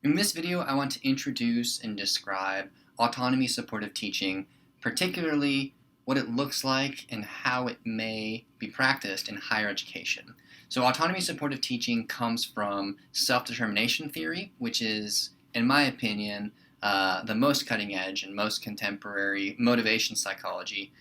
In this video, I want to introduce and describe autonomy supportive teaching, particularly what it looks like and how it may be practiced in higher education. So autonomy supportive teaching comes from self-determination theory, which is, in my opinion, the most cutting edge and most contemporary motivation psychology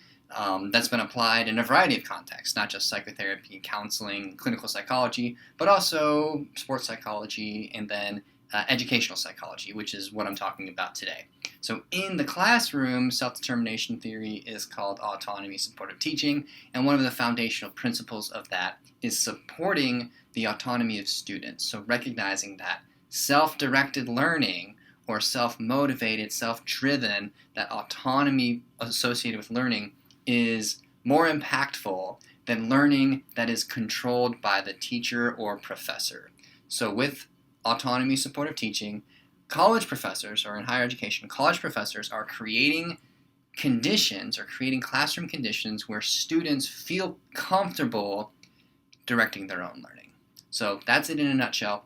that's been applied in a variety of contexts, not just psychotherapy, counseling, clinical psychology, but also sports psychology and then educational psychology, which is what I'm talking about today. So in the classroom, self-determination theory is called autonomy supportive teaching, and one of the foundational principles of that is supporting the autonomy of students. So recognizing that self-directed learning or self-motivated, self-driven, that autonomy associated with learning is more impactful than learning that is controlled by the teacher or professor. So with autonomy supportive teaching, college professors, or in higher education, college professors are creating conditions or creating classroom conditions where students feel comfortable directing their own learning. So that's it in a nutshell.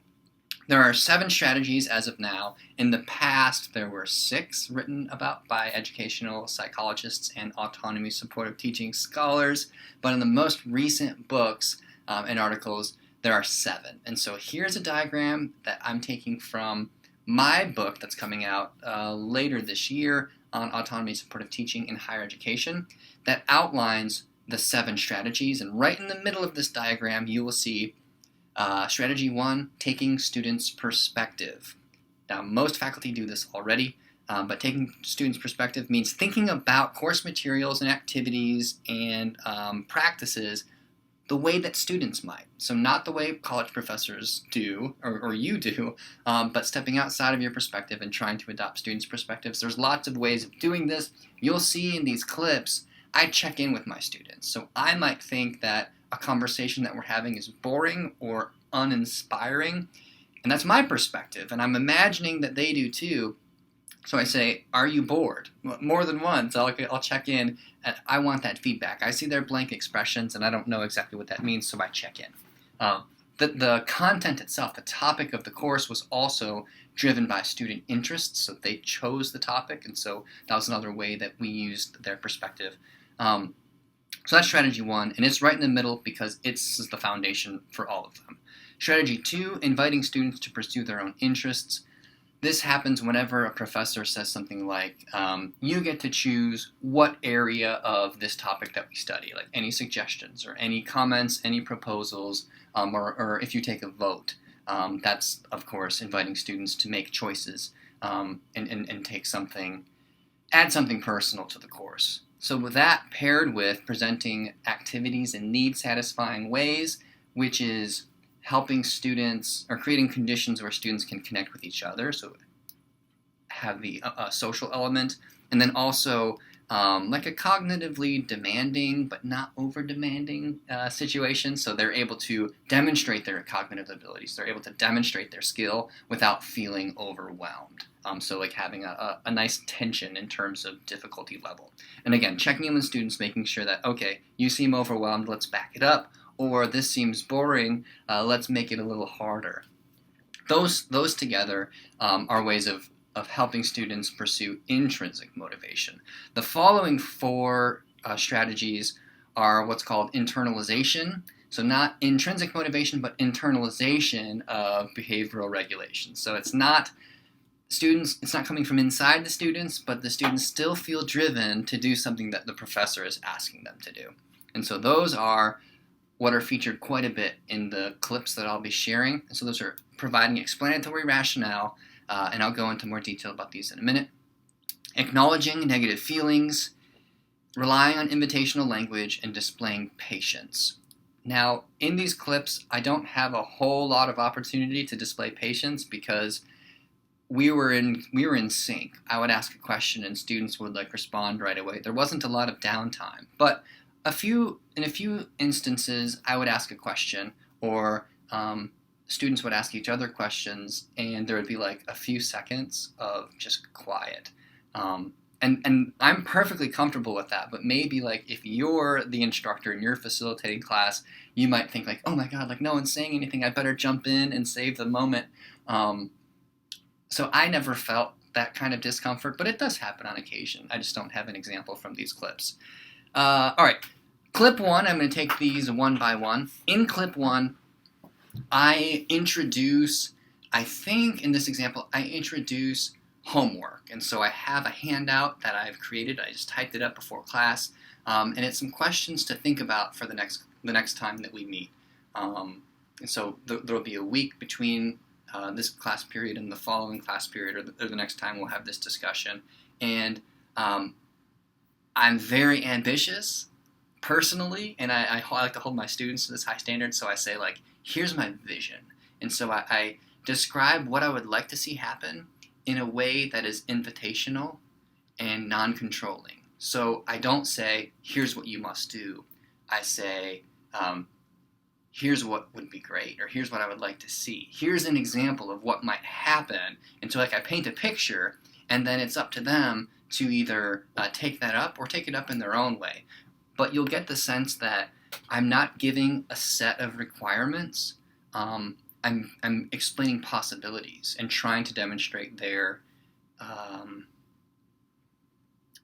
There are 7 strategies as of now. In the past, there were 6 written about by educational psychologists and autonomy supportive teaching scholars, but in the most recent books and articles, there are 7. And so here's a diagram that I'm taking from my book that's coming out later this year on autonomy supportive teaching in higher education that outlines the 7 strategies. And right in the middle of this diagram, you will see strategy 1, taking students' perspective. Now, most faculty do this already, but taking students' perspective means thinking about course materials and activities and practices the way that students might. So not the way college professors do, or you do, but stepping outside of your perspective and trying to adopt students' perspectives. There's lots of ways of doing this. You'll see in these clips, I check in with my students. So I might think that a conversation that we're having is boring or uninspiring, and that's my perspective, and I'm imagining that they do too. So I say, are you bored? More than once, I'll check in, and I want that feedback. I see their blank expressions, and I don't know exactly what that means, so I check in. The content itself, the topic of the course, was also driven by student interests, so they chose the topic, and so that was another way that we used their perspective. So that's strategy 1, and it's right in the middle because it's the foundation for all of them. Strategy 2, inviting students to pursue their own interests. This happens whenever a professor says something like, you get to choose what area of this topic that we study, like any suggestions or any comments, any proposals, or if you take a vote. That's, of course, inviting students to make choices and take something, add something personal to the course. So with that paired with presenting activities in need-satisfying ways, which is helping students or creating conditions where students can connect with each other, so have the social element, and then also like a cognitively demanding but not over-demanding situation, so they're able to demonstrate their cognitive abilities, they're able to demonstrate their skill without feeling overwhelmed. So like having a nice tension in terms of difficulty level. And again, checking in with students, making sure that, okay, you seem overwhelmed, let's back it up, or this seems boring, let's make it a little harder. Those together are ways of helping students pursue intrinsic motivation. The following 4 strategies are what's called internalization. So not intrinsic motivation, but internalization of behavioral regulation. So it's not coming from inside the students, but the students still feel driven to do something that the professor is asking them to do. And so those are what are featured quite a bit in the clips that I'll be sharing. And so those are providing explanatory rationale, and I'll go into more detail about these in a minute. Acknowledging negative feelings, relying on invitational language, and displaying patience. Now, in these clips, I don't have a whole lot of opportunity to display patience because we were in sync. I would ask a question and students would respond right away. There wasn't a lot of downtime, but in a few instances, I would ask a question, or students would ask each other questions, and there would be a few seconds of just quiet. And I'm perfectly comfortable with that, but maybe if you're the instructor and you're facilitating class, you might think oh my god, no one's saying anything, I better jump in and save the moment. So I never felt that kind of discomfort, but it does happen on occasion. I just don't have an example from these clips. All right, clip one, I'm going to take these one by one. In clip one, I think in this example, I introduce homework. And so I have a handout that I've created. I just typed it up before class. And it's some questions to think about for the next time that we meet. And so there'll be a week between this class period and the following class period, or the next time we'll have this discussion. And I'm very ambitious personally, and I like to hold my students to this high standard, so I say, like, here's my vision. And so I describe what I would like to see happen in a way that is invitational and non-controlling. So I don't say, here's what you must do. I say, here's what would be great, or here's what I would like to see. Here's an example of what might happen. And so, like, I paint a picture, and then it's up to them to either take that up or take it up in their own way. But you'll get the sense that I'm not giving a set of requirements. I'm explaining possibilities and trying to demonstrate their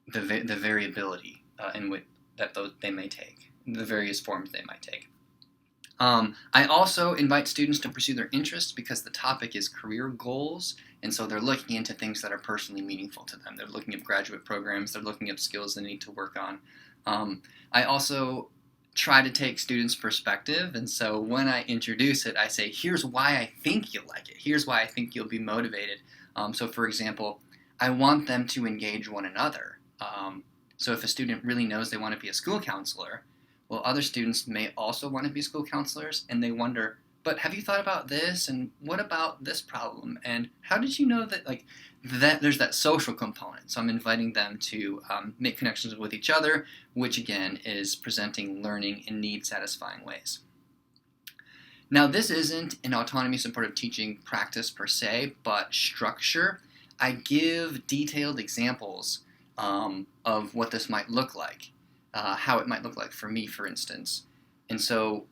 the variability in which that they may take, the various forms they might take. I also invite students to pursue their interests because the topic is career goals, and so they're looking into things that are personally meaningful to them. They're looking at graduate programs, they're looking at skills they need to work on. I also try to take students' perspective, and so when I introduce it, I say, here's why I think you'll like it. Here's why I think you'll be motivated. So for example, I want them to engage one another. So if a student really knows they want to be a school counselor, well, other students may also want to be school counselors, and they wonder, but have you thought about this, and what about this problem, and how did you know that, like, that there's that social component? So I'm inviting them to make connections with each other, which again is presenting learning in need-satisfying ways. Now, this isn't an autonomy supportive teaching practice per se, but structure. I give detailed examples of what this might look like. How it might look like for me, for instance. And so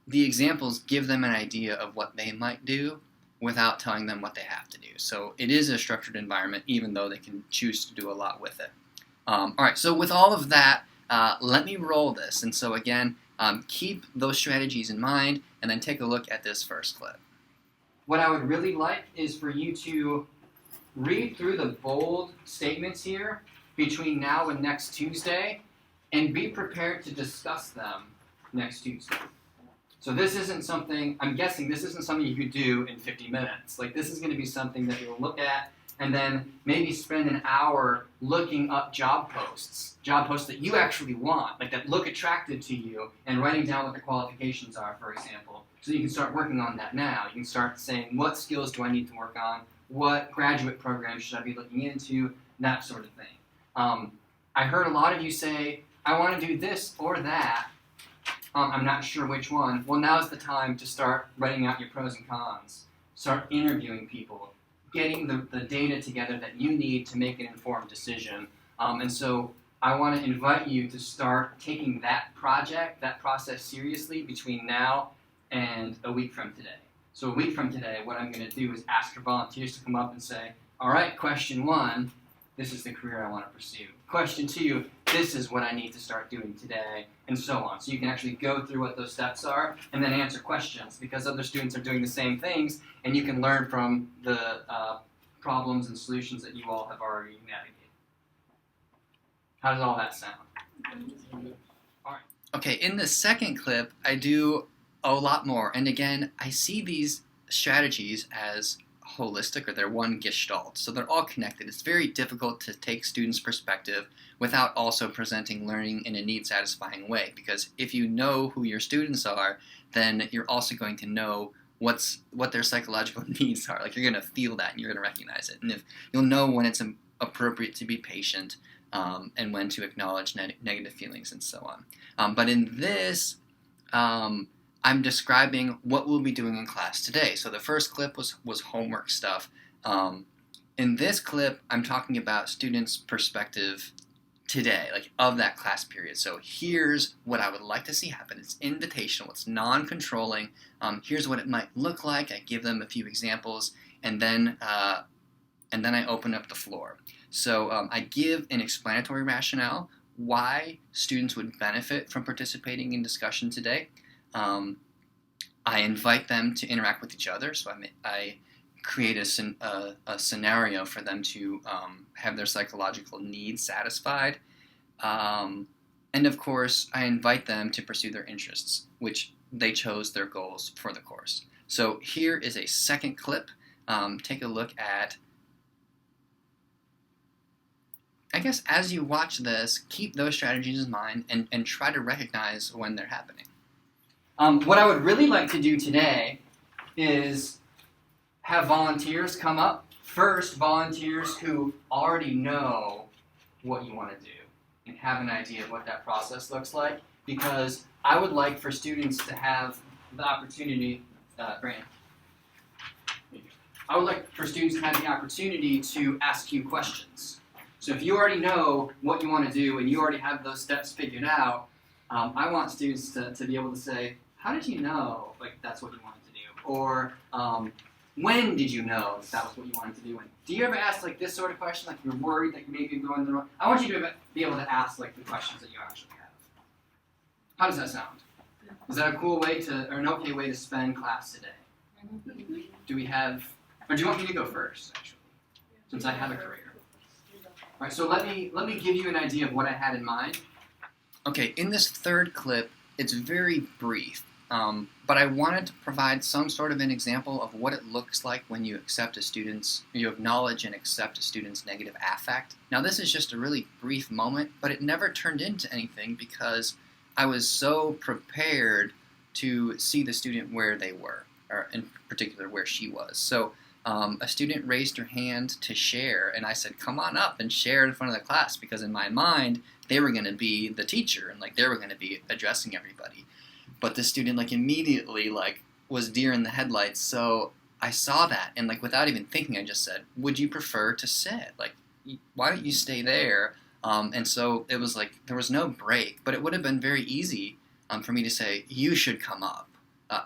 the examples give them an idea of what they might do without telling them what they have to do. So it is a structured environment, even though they can choose to do a lot with it. All right, so with all of that, let me roll this. And so again, keep those strategies in mind, and then take a look at this first clip. What I would really like is for you to read through the bold statements here between now and next Tuesday, and be prepared to discuss them next Tuesday. So this isn't something, I'm guessing this isn't something you could do in 50 minutes. Like, this is going to be something that you'll look at and then maybe spend an hour looking up job posts that you actually want, like that look attractive to you, and writing down what the qualifications are, for example. So you can start working on that now. You can start saying, what skills do I need to work on? What graduate programs should I be looking into? That sort of thing. I heard a lot of you say, I want to do this or that. I'm not sure which one. Well, now's the time to start writing out your pros and cons. Start interviewing people, getting the data together that you need to make an informed decision. And so I want to invite you to start taking that process seriously between now and a week from today. So a week from today, what I'm going to do is ask for volunteers to come up and say, all right, question 1, this is the career I want to pursue. Question 2, this is what I need to start doing today, and so on. So you can actually go through what those steps are and then answer questions, because other students are doing the same things, and you can learn from the problems and solutions that you all have already navigated. How does all that sound? All right. Okay, in the second clip, I do a lot more. And again, I see these strategies as holistic, or they're one gestalt. So they're all connected. It's very difficult to take students' perspective without also presenting learning in a need-satisfying way, because if you know who your students are, then you're also going to know what their psychological needs are. Like, you're going to feel that and you're going to recognize it. And if you'll know when it's appropriate to be patient and when to acknowledge negative feelings and so on. But in this, I'm describing what we'll be doing in class today. So the first clip was homework stuff. In this clip, I'm talking about students' perspective today, like of that class period. So here's what I would like to see happen. It's invitational, it's non-controlling. Here's what it might look like. I give them a few examples, and then I open up the floor. So I give an explanatory rationale, why students would benefit from participating in discussion today. I invite them to interact with each other, so I create a scenario for them to have their psychological needs satisfied. And of course, I invite them to pursue their interests, which they chose their goals for the course. So here is a second clip. Take a look at, I guess as you watch this, keep those strategies in mind and try to recognize when they're happening. What I would really like to do today is have volunteers come up. First, volunteers who already know what you want to do and have an idea of what that process looks like, because I would like for students to have the opportunity, Brandon, I would like for students to have the opportunity to ask you questions. So if you already know what you want to do and you already have those steps figured out, I want students to be able to say, how did you know that's what you wanted to do? Or when did you know that was what you wanted to do? And do you ever ask this sort of question, like you're worried that maybe you're going the wrong? I want you to be able to ask the questions that you actually have. How does that sound? Is that a cool way or an okay way to spend class today? Do we have, or do you want me to go first, actually, since I have a career? All right, so let me give you an idea of what I had in mind. Okay, in this third clip, it's very brief. But I wanted to provide some sort of an example of what it looks like when you acknowledge and accept a student's negative affect. Now this is just a really brief moment, but it never turned into anything because I was so prepared to see the student where they were, or in particular where she was. So a student raised her hand to share, and I said, come on up and share in front of the class, because in my mind, they were going to be the teacher, and they were going to be addressing everybody. But the student immediately was deer in the headlights, so I saw that, and without even thinking, I just said, would you prefer to sit? Why don't you stay there? And so it was there was no break, but it would have been very easy for me to say, you should come up.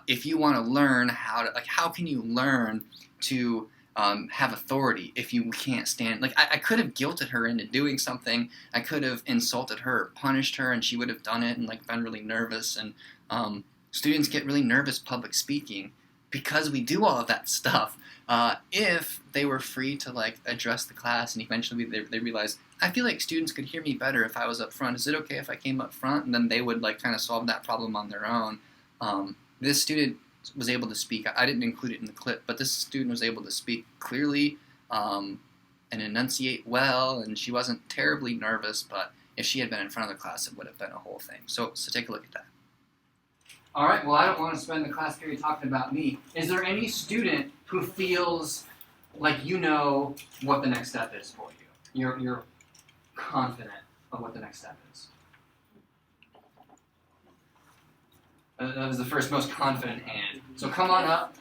If you want to learn how can you learn to have authority if you can't stand? I could have guilted her into doing something. I could have insulted her, or punished her, and she would have done it and been really nervous. And students get really nervous public speaking because we do all of that stuff. If they were free to address the class, and eventually they realize, I feel like students could hear me better if I was up front. Is it okay if I came up front? And then they would kind of solve that problem on their own. This student was able to speak. I didn't include it in the clip, but this student was able to speak clearly and enunciate well, and she wasn't terribly nervous, but if she had been in front of the class, it would have been a whole thing. So take a look at that. All right, well, I don't want to spend the class period talking about me. Is there any student who feels like you know what the next step is for you? You're confident of what the next step is? That was the first most confident hand. So come on up.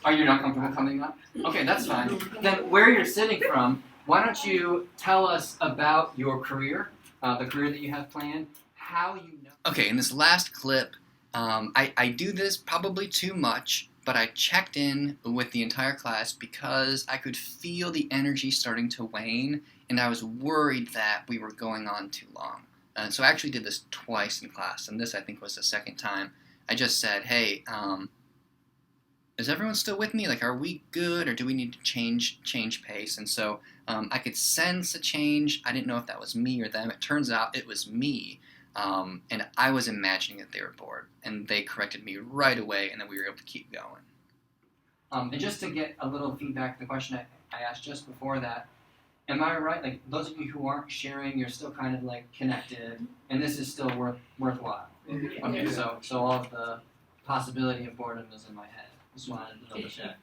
Are you not comfortable coming up? Okay, that's fine. Then where you're sitting from, why don't you tell us about your career, the career that you have planned, how you know. Okay, in this last clip, I do this probably too much, but I checked in with the entire class because I could feel the energy starting to wane, and I was worried that we were going on too long. So I actually did this twice in class, and this I think was the second time. I just said, hey, is everyone still with me? Are we good, or do we need to change pace? And so I could sense a change. I didn't know if that was me or them. It turns out it was me, and I was imagining that they were bored, and they corrected me right away, and then we were able to keep going. And just to get a little feedback, the question I asked just before that, am I right? Those of you who aren't sharing, you're still kind of connected, and this is still worthwhile. Okay, so all of the possibility of boredom is in my head. Just wanted to double check.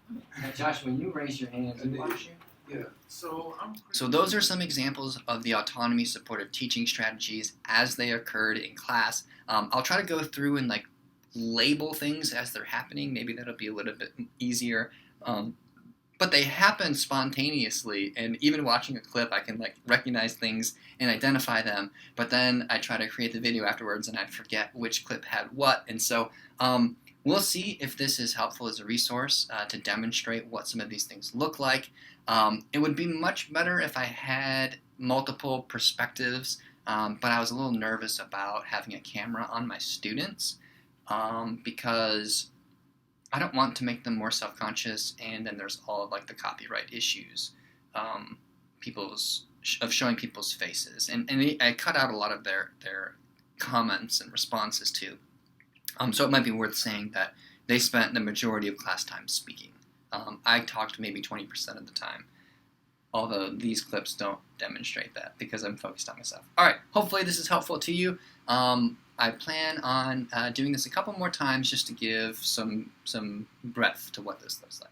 Josh, when you raise your hand, do you want to share? Yeah. So those are some examples of the autonomy supportive teaching strategies as they occurred in class. I'll try to go through and label things as they're happening. Maybe that'll be a little bit easier. But they happen spontaneously, and even watching a clip, I can recognize things and identify them. But then I try to create the video afterwards, and I'd forget which clip had what. And so we'll see if this is helpful as a resource to demonstrate what some of these things look like. It would be much better if I had multiple perspectives, but I was a little nervous about having a camera on my students because I don't want to make them more self-conscious, and then there's all of like the copyright issues, of showing people's faces, and I cut out a lot of their comments and responses too. So it might be worth saying that they spent the majority of class time speaking. I talked maybe 20% of the time, although these clips don't demonstrate that because I'm focused on myself. All right, hopefully this is helpful to you. I plan on doing this a couple more times just to give some breadth to what this looks like.